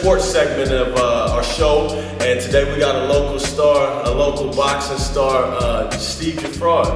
sports segment of our show, and today we got a local star, a local boxing star, Steve Geffrard.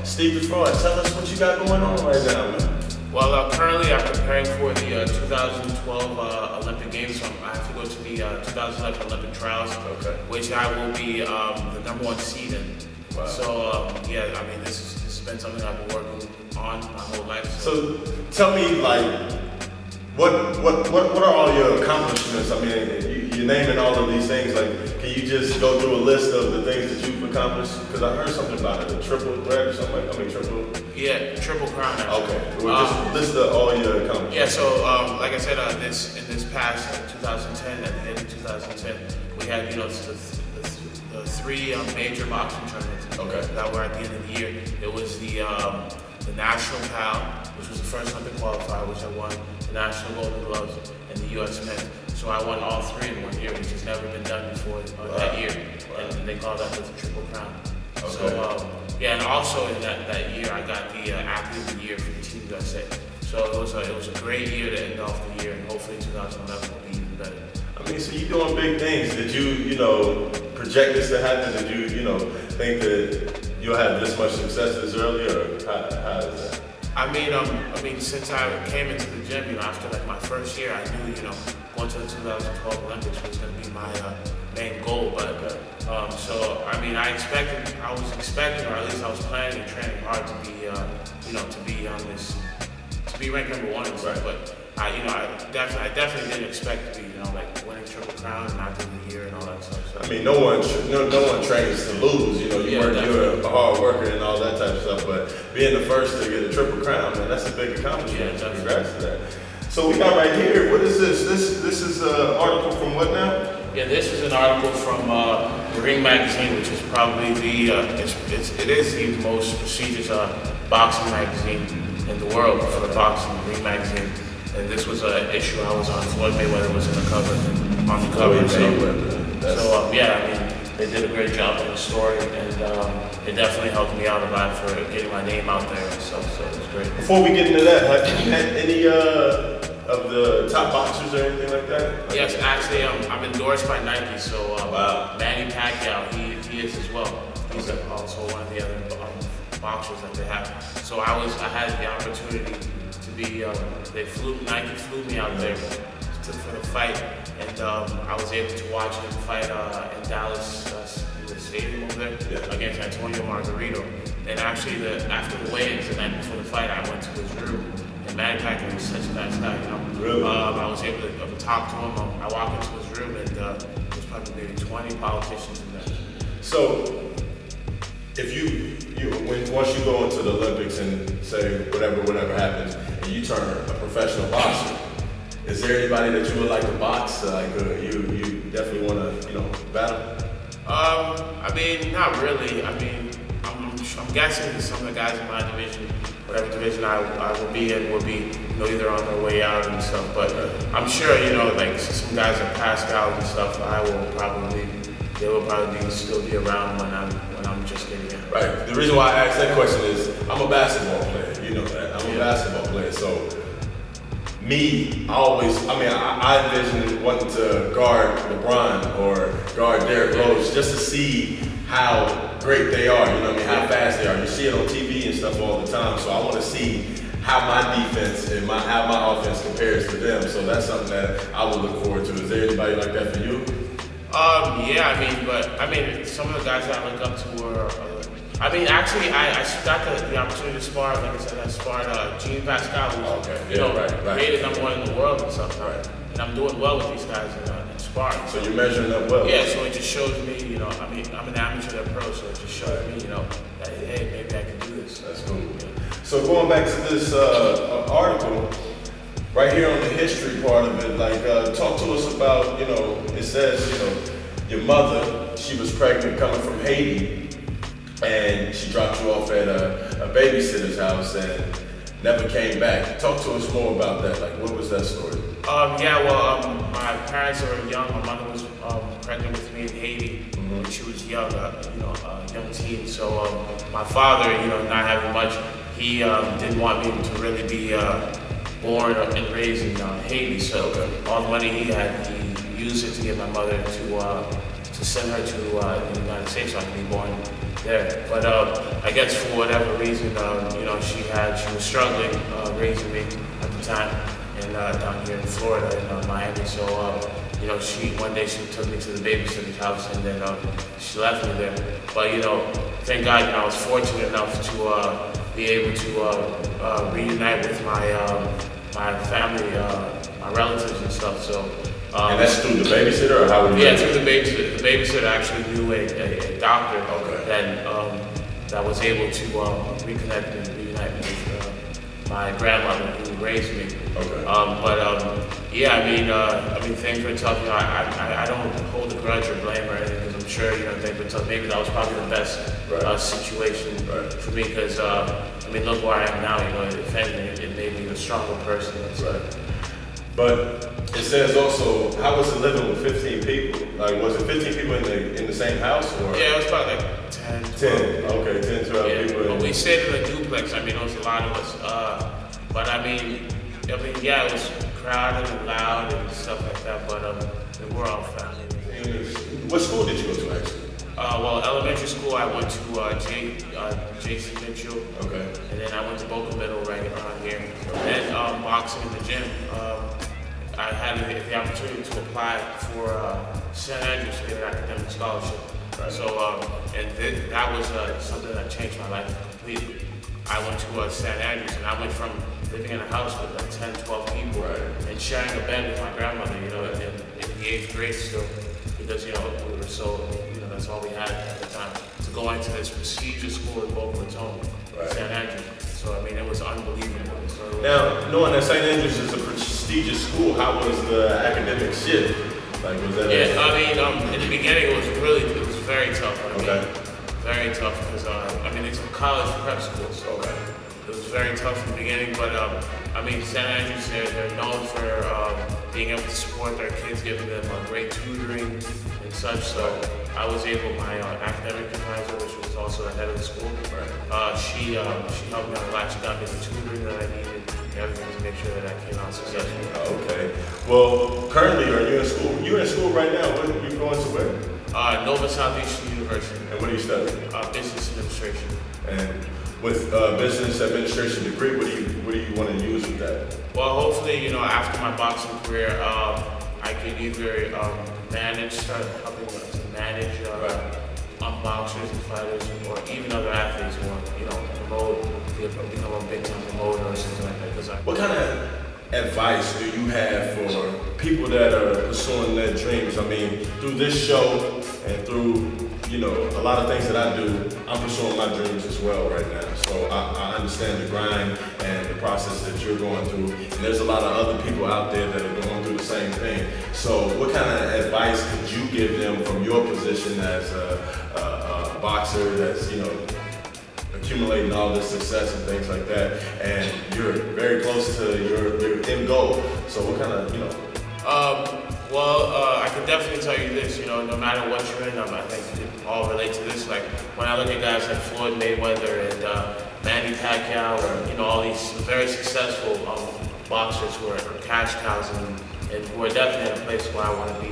Steve Geffrard, tell us what you got going on right now, man. Well, currently I'm preparing for the 2012 Olympic Games. So I have to go to the 2011 Olympic trials, which I will be the #1 seed in. Wow. So yeah, I mean this has been something I've been working on my whole life. So tell me, like, what are all your accomplishments? I mean, you're naming all of these things. Like, can you just go through a list of the things that you've accomplished? Because I heard something about it, a triple threat or something like. I mean, triple. Yeah, triple crown. Actually. Okay. Well, just list all your accomplishments. Yeah. So like I said, in this past 2010, at the end of 2010, we had the three major boxing tournaments that were at the end of the year. It was the National PAL, which was the first Olympic qualifier, which I won, the National Golden Gloves, and the U.S. Men. So I won all three in 1 year, which has never been done before that year. Wow. And they call that the triple crown. Okay. So yeah, and also in that year, I got the Athlete of the Year for the Team USA. So it was a great year to end off the year, and hopefully 2011 will be even better. I mean, so you're doing big things. Did you project this to happen? Did you think that you'll have this much success this early, or how is that? I mean, since I came into the gym, after like my first year, I knew, going to the 2012 Olympics was going to be my main goal. But so I mean, I was expecting, or at least I was planning and training hard to be, to be ranked #1 and stuff. But I definitely didn't expect to be, like winning triple crown and Athlete of the Year and all that stuff. So. I mean, no one trains to lose. You're a hard worker and all that type of stuff. But being the first to get a triple crown, man, that's a big accomplishment. Yeah, congrats to that. So we got right here. What is this? This is an article from what now? Yeah, this is an article from Ring Magazine, which is probably it is the most prestigious boxing magazine in the world for boxing. Ring Magazine. And this was an issue I was on. Floyd Mayweather was on the cover. So yeah, I mean, they did a great job on the story, and it definitely helped me out a lot for getting my name out there and stuff. So it was great. Before we get into that, have you had any of the top boxers or anything like that? Yes, actually, I'm endorsed by Nike. So wow. Manny Pacquiao, he is as well. He's also one of the other boxers that they have. So I had the opportunity to be. Nike flew me out there for the fight, and I was able to watch him fight in Dallas, in the stadium over there, against Antonio Margarito. And actually, after the weigh-ins, the night before the fight, I went to his room, and Manny Pacquiao was such a nice guy, Really? I was able to talk to him. I walked into his room, and there's probably maybe 20 politicians in there. So, if once you go into the Olympics and say whatever happens, and you turn a professional boxer, is there anybody that you would like to box? You definitely want to battle? I mean, not really. I mean, I'm guessing some of the guys in my division, whatever division I will be in, will be either on their way out and stuff. But I'm sure like some guys are passed out and stuff. They will probably still be around when I'm just getting in. Right. The reason why I asked that question is I'm a basketball player. You know that. I'm a basketball player. So I envision wanting to guard LeBron or guard Derrick Rose just to see how great they are. How fast they are. You see it on TV and stuff all the time. So I want to see how my defense and how my offense compares to them. So that's something that I would look forward to. Is there anybody like that for you? Yeah, I mean, some of the guys that I look up to were, actually, I got the opportunity to spar, like I said, I sparred Gene Pascal, who's, rated #1 in the world and stuff, and I'm doing well with these guys in sparring. So you're measuring up well? Yeah, so it just shows me, I'm an amateur, they're pro, so it just shows me, that, hey, maybe I can do this. That's cool. So going back to this article, right here on the history part of it, talk to us about, it says, your mother, she was pregnant coming from Haiti, and she dropped you off at a babysitter's house and never came back. Talk to us more about that. What was that story? My parents were young. My mother was pregnant with me in Haiti when she was young, a young teen. So my father, not having much, he didn't want me to really be born and raised in Haiti. So all the money he had, he he used it to get my mother to send her to the United States so I could be born there. But I guess for whatever reason, she was struggling raising me at the time, and down here in Florida, in Miami. So one day she took me to the babysitter's house, and then she left me there. But thank God, I was fortunate enough to be able to reunite with my family, my relatives and stuff. So. And that's through the babysitter, or how would you? Yeah, through the babysitter. The babysitter actually knew a doctor that was able to reunite me with my grandmother who raised me. Okay. Things were tough. I don't hold a grudge or blame or anything, because I'm sure things were tough. Maybe that was probably the best situation for me, because look where I am now. If anything, it made me a stronger person. Right. But it says also, how was it living with 15 people? Like, was it 15 people in the same house? Or? Yeah, it was about like 10. 10, okay, 10, 12 people. But we stayed in a duplex. It was a lot of us. It was crowded and loud and stuff like that, but we're all family. What school did you go to, actually? Elementary school, I went to J.C. Mitchell. Okay. And then I went to Boca Middle right around here. And then boxing in the gym. I had the opportunity to apply for St. Andrews to get an academic scholarship. Right. So, that was something that changed my life completely. I went to St. Andrews, and I went from living in a house with like 10, 12 people, and sharing a bed with my grandmother, in the 8th grade still, because, we were so, that's all we had at the time, to go into this prestigious school in Boca Raton, St. Andrews. So, it was unbelievable. So, now, knowing that St. Andrews is a prestigious school, how was the academic shift? Like, was that? In the beginning, it was very tough. Very tough, because, it's a college prep school, so it was very tough in the beginning, but, St. Andrews, they're known for being able to support their kids, giving them great tutoring and such, so I was able, my academic advisor, which was also the head of the school, she helped me out a lot. She got me the tutoring that I needed, and everything to make sure that I came out successful. Okay. Well, currently, are you in school? You're in school right now. What are you going to where? Nova Southeastern University. And what are you studying? Business administration. And with business administration degree, what do you want to use with that? Well, hopefully, after my boxing career, I could either start helping to manage boxers and fighters, or even other athletes who want, promote, become a big time promoter or something like that. What kind of advice do you have for people that are pursuing their dreams? Through this show and through a lot of things that I do, I'm pursuing my dreams as well right now. So I understand the grind and the process that you're going through. And there's a lot of other people out there that are going through the same thing. So what kind of advice could you give them from your position as a boxer that's, accumulating all this success and things like that, and you're very close to your end goal. So what kind of, I can definitely tell you this, no matter what you're in, I think you can all relate to this. Like, when I look at guys like Floyd Mayweather and Manny Pacquiao, or, all these very successful boxers who are cash cows and who are definitely at a place where I want to be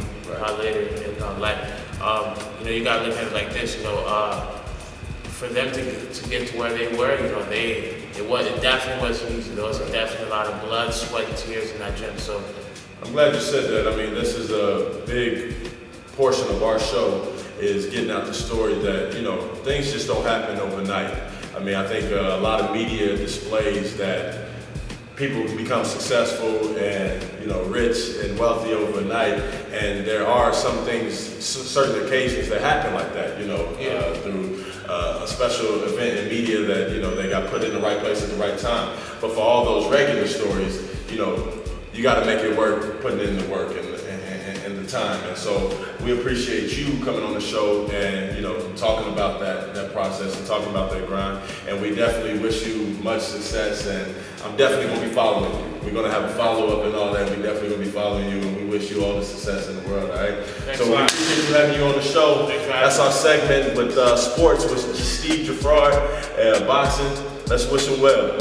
later in life. You got to look at it like this, for them to get to where they were, it definitely wasn't easy. There was definitely a lot of blood, sweat, and tears in that gym. So I'm glad you said that. This is a big portion of our show, is getting out the story that, things just don't happen overnight. I think a lot of media displays that people become successful and, rich and wealthy overnight, and there are some things, certain occasions that happen like that, through a special event in media that, they got put in the right place at the right time. But for all those regular stories, you got to make it work, putting in the work and the time. And so we appreciate you coming on the show and, talking about that process and talking about that grind. And we definitely wish you much success, and I'm definitely going to be following you. We're going to have a follow-up and all that. We're definitely going to be following you, and we wish you all the success in the world, all right? Thanks so we appreciate you having you on the show. That's our segment with sports with Steve Geffrard, boxing. Let's wish him well.